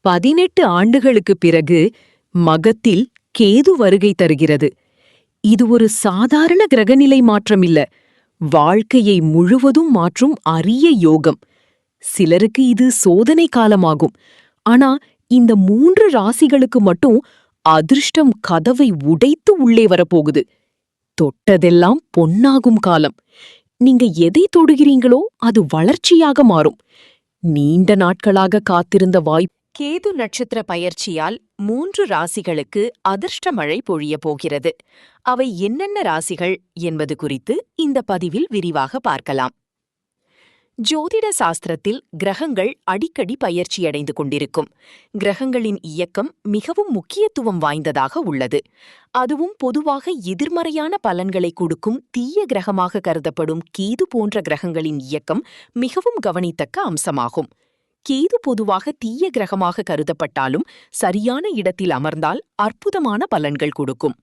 18 ஆண்டுகளுக்கு பிறகு மகத்தில் கேது வருகை தருகிறது. இது ஒரு சாதாரண கிரகநிலை மாற்றம் இல்ல, வாழ்க்கையை முழுவதும் மாற்றும் அரிய யோகம். சிலருக்கு இது சோதனை காலமாகும். ஆனா இந்த 3 ராசிகளுக்கு மட்டும் அதிர்ஷ்டம் கதவை உடைத்து உள்ளே வரப்போகுது. தொட்டதெல்லாம் பொன்னாகும் காலம். நீங்க எதை தொடுகிறீங்களோ அது வளர்ச்சியாக மாறும். நீண்ட நாட்களாக காத்திருந்த வாய்ப்பு. கேது நட்சத்திர பயிற்சியால் 3 ராசிகளுக்கு அதிர்ஷ்ட மழை பொழிய போகிறது. அவை என்னென்ன ராசிகள் என்பது குறித்து இந்த பதிவில் விரிவாக பார்க்கலாம். ஜோதிட சாஸ்திரத்தில் கிரகங்கள் அடிக்கடி பயிற்சியடைந்து கொண்டிருக்கும். கிரகங்களின் இயக்கம் மிகவும் முக்கியத்துவம் வாய்ந்ததாக உள்ளது. அதுவும் பொதுவாக எதிர்மறையான பலன்களை கொடுக்கும் தீய கிரகமாக கருதப்படும் கேது போன்ற கிரகங்களின் இயக்கம் மிகவும் கவனித்தக்க அம்சமாகும். கேது பொதுவாக தீய கிரகமாக கருதப்பட்டாலும் சரியான இடத்தில் அமர்ந்தால் அற்புதமான பலன்கள் கொடுக்கும்.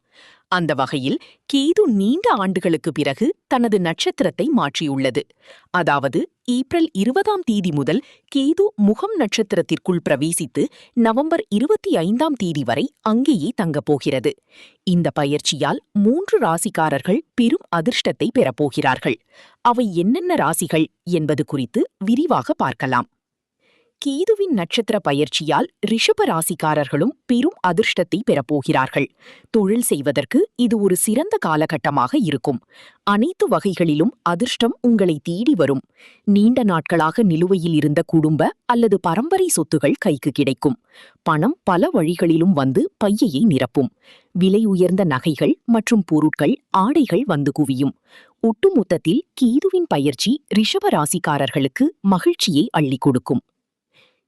அந்த வகையில் கேது நீண்ட ஆண்டுகளுக்கு பிறகு தனது நட்சத்திரத்தை மாற்றியுள்ளது. அதாவது ஏப்ரல் 20ஆம் தேதி முதல் கேது முகம் நட்சத்திரத்திற்குள் பிரவேசித்து நவம்பர் 25ஆம் தேதி வரை அங்கேயே தங்கப்போகிறது. இந்த பயிற்சியால் 3 ராசிக்காரர்கள் பெரும் அதிர்ஷ்டத்தை பெறப்போகிறார்கள். அவை என்னென்ன ராசிகள் என்பது குறித்து விரிவாக பார்க்கலாம். கேதுவின் நட்சத்திர பயிற்சியால் ரிஷப ராசிக்காரர்களும் பெரும் அதிர்ஷ்டத்தை பெறப்போகிறார்கள். தொழில் செய்வதற்கு இது ஒரு சிறந்த காலகட்டமாக இருக்கும். அனைத்து வகைகளிலும் அதிர்ஷ்டம் உங்களை தேடி வரும். நீண்ட நாட்களாக நிலுவையில் இருந்த குடும்ப அல்லது பரம்பரை சொத்துகள் கைக்கு கிடைக்கும். பணம் பல வழிகளிலும் வந்து பையையை நிரப்பும். விலை உயர்ந்த நகைகள் மற்றும் பொருட்கள், ஆடைகள் வந்து குவியும். ஒட்டுமொத்தத்தில் கேதுவின் பயிற்சி ரிஷப ராசிக்காரர்களுக்கு மகிழ்ச்சியை அள்ளிக் கொடுக்கும்.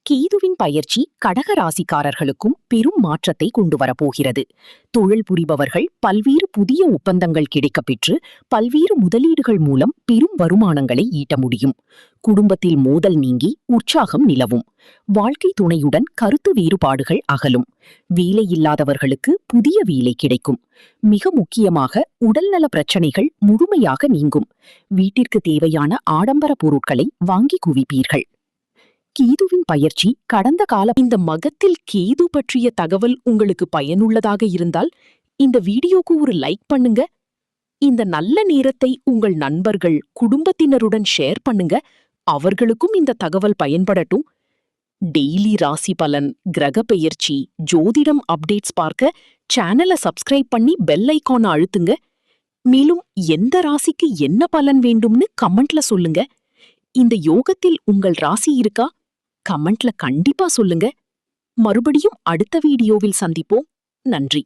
கேதுவின் பயிற்சி கடக ராசிக்காரர்களுக்கும் பெரும் மாற்றத்தை கொண்டு வரப்போகிறது. தொழில் புரிபவர்கள் பல்வேறு புதிய ஒப்பந்தங்கள் கிடைக்கப்பெற்று பல்வேறு முதலீடுகள் மூலம் பெரும் வருமானங்களை ஈட்ட முடியும். குடும்பத்தில் மோதல் நீங்கி உற்சாகம் நிலவும். வாழ்க்கை துணையுடன் கருத்து வேறுபாடுகள் அகலும். வேலையில்லாதவர்களுக்கு புதிய வேலை கிடைக்கும். மிக முக்கியமாக உடல்நல பிரச்சனைகள் முழுமையாக நீங்கும். வீட்டிற்கு தேவையான ஆடம்பர பொருட்களை வாங்கி குவிப்பீர்கள். கேதுவின் பயிற்சி கடந்த கால. இந்த மகத்தில் கேது பற்றிய தகவல் உங்களுக்கு பயனுள்ளதாக இருந்தால் இந்த வீடியோக்கு ஒரு லைக் பண்ணுங்க. இந்த நல்ல நேரத்தை உங்கள் நண்பர்கள், குடும்பத்தினருடன் ஷேர் பண்ணுங்க. அவர்களுக்கும் இந்த தகவல் பயன்படட்டும். டெய்லி ராசி பலன், கிரக பெயர்ச்சி, ஜோதிடம் அப்டேட்ஸ் பார்க்க சேனலை சப்ஸ்கிரைப் பண்ணி பெல் ஐகானை அழுத்துங்க. மேலும் எந்த ராசிக்கு என்ன பலன் வேண்டும்னு கமெண்ட்ல சொல்லுங்க. இந்த யோகத்தில் உங்கள் ராசி இருக்கா? கமெண்ட்ல கண்டிப்பா சொல்லுங்க. மறுபடியும் அடுத்த வீடியோவில் சந்திப்போம். நன்றி.